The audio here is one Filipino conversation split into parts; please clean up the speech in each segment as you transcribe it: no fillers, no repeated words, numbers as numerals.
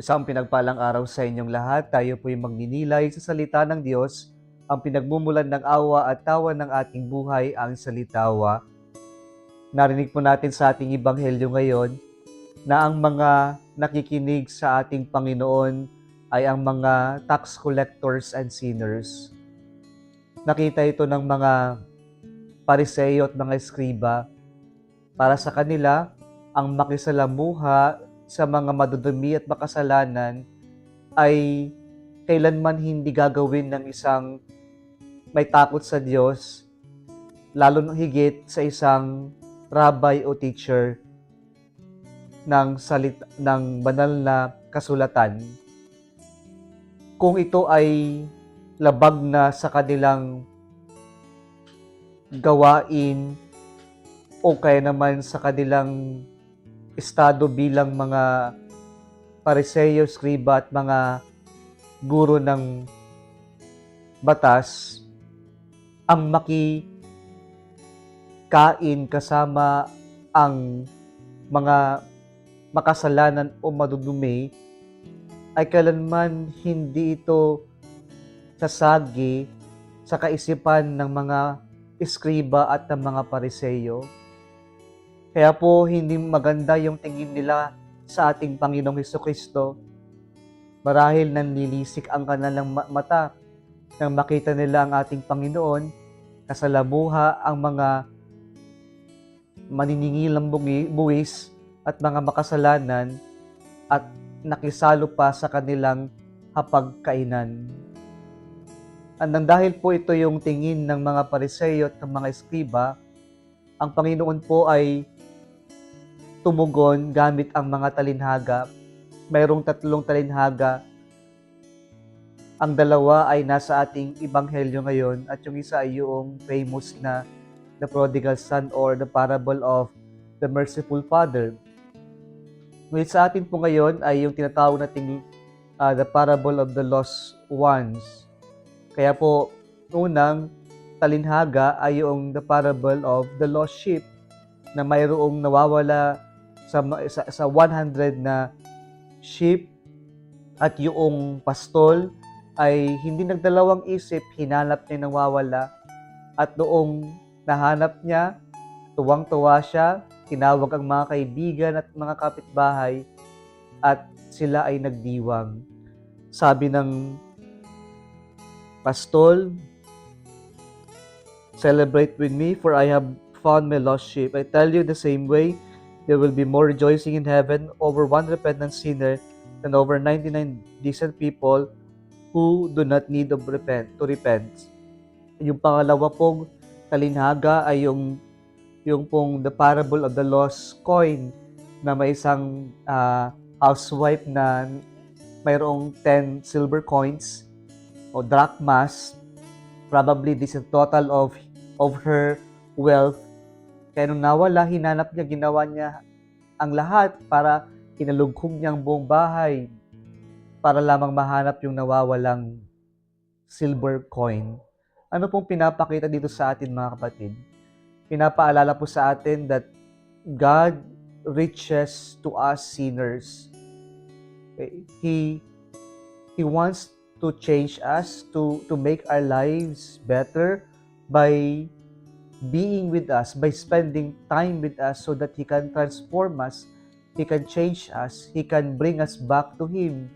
Isang pinagpalang araw sa inyong lahat. Tayo po'y magninilay sa salita ng Diyos, ang pinagmumulan ng awa at tawa ng ating buhay, ang salitawa. Narinig po natin sa ating Ebanghelyo ngayon na ang mga nakikinig sa ating Panginoon ay ang mga tax collectors and sinners. Nakita ito ng mga Pariseo at mga Eskriba. Para sa kanila, ang makisalamuha sa mga madudumi at makasalanan ay kailanman hindi gagawin ng isang may takot sa Diyos, lalo na higit sa isang rabbi o teacher ng banal na kasulatan. Kung ito ay labag na sa kanilang gawain o kaya naman sa kanilang estado bilang mga Pariseo, Skriba at mga guro ng batas, ang makikain kasama ang mga makasalanan o madudumi ay kailanman hindi ito sasagi sa kaisipan ng mga Eskriba at ng mga Pariseo. Kaya po hindi maganda yung tingin nila sa ating Panginoong Hesukristo. Marahil nanlilisik ang kanilang mata nang makita nila ang ating Panginoon, kasalamuha ang mga maniningilang buwis at mga makasalanan at nakisalo pa sa kanilang hapagkainan. Andang dahil po ito yung tingin ng mga Pariseo at ng mga Eskriba, ang Panginoon po ay tumugon gamit ang mga talinhaga. Mayroong 3 talinhaga. Ang dalawa ay nasa ating Ebanghelyo ngayon at yung isa ay yung famous na The Prodigal Son or the Parable of the Merciful Father. Ngunit sa atin po ngayon ay yung tinatawag nating The Parable of the Lost Ones. Kaya po, unang talinhaga ay yung The Parable of the Lost Sheep na mayroong nawawala sa 100 na sheep at yung pastol ay hindi nagdalawang isip, hinanap niya yung nawawala at noong nahanap niya, tuwang-tuwa siya, tinawag ang mga kaibigan at mga kapitbahay at sila ay nagdiwang. Sabi ng pastol, "Celebrate with me, for I have found my lost sheep. I tell you the same way, there will be more rejoicing in heaven over one repentant sinner than over 99 decent people who do not need to repent." Yung pangalawa pong talinhaga ay yung pong The Parable of the Lost Coin na may isang housewife na mayroong 10 silver coins o drachmas. Probably this is total of her wealth. Kaya nung nawala, hinanap niya, ginawa niya ang lahat para kinalugkog niya ang buong bahay para lamang mahanap yung nawawalang silver coin. Ano pong pinapakita dito sa atin, mga kapatid? Pinapaalala po sa atin that God reaches to us sinners. He wants to change us, to make our lives better by being with us, by spending time with us so that He can transform us, He can change us, He can bring us back to Him.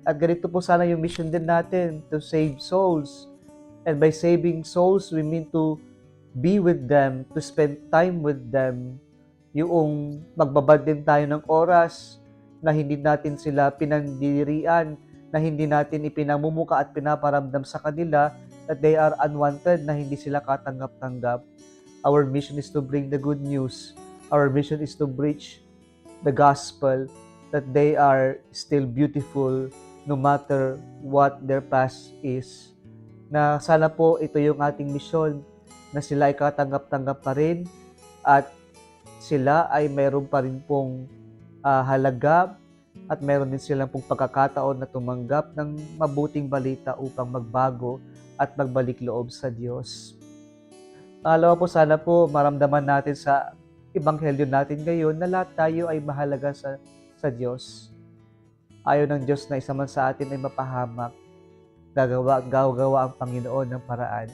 At ganito po sana yung mission din natin, to save souls. And by saving souls, we mean to be with them, to spend time with them. Yung magbabad din tayo ng oras na hindi natin sila pinandirian, na hindi natin ipinamumuka at pinaparamdam sa kanila that they are unwanted, na hindi sila katanggap-tanggap. Our mission is to bring the good news. Our mission is to preach the gospel that they are still beautiful no matter what their past is. Na sana po ito yung ating mission, na sila ay katanggap-tanggap pa rin at sila ay mayroon pa rin pong halaga at mayroon din silang pong pagkakataon na tumanggap ng mabuting balita upang magbago at magbalik loob sa Diyos. Pangalawa po, sana po maramdaman natin sa Ebanghelyo natin ngayon na lahat tayo ay mahalaga sa Diyos. Ayaw ng Diyos na isa man sa atin ay mapahamak. Gagawa ang Panginoon ng paraan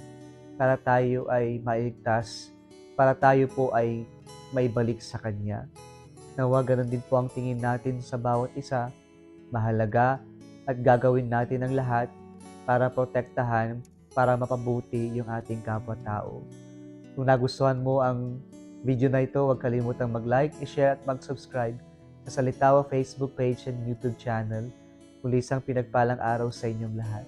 para tayo ay mailigtas, para tayo po ay maibalik sa Kanya. Nawa ganun din po ang tingin natin sa bawat isa, mahalaga at gagawin natin ang lahat para protektahan, para mapabuti yung ating kapwa-tao. Kung nagustuhan mo ang video na ito, huwag kalimutang mag-like, i-share at mag-subscribe sa Salitawa Facebook page and YouTube channel. Muli isang pinagpalang araw sa inyong lahat.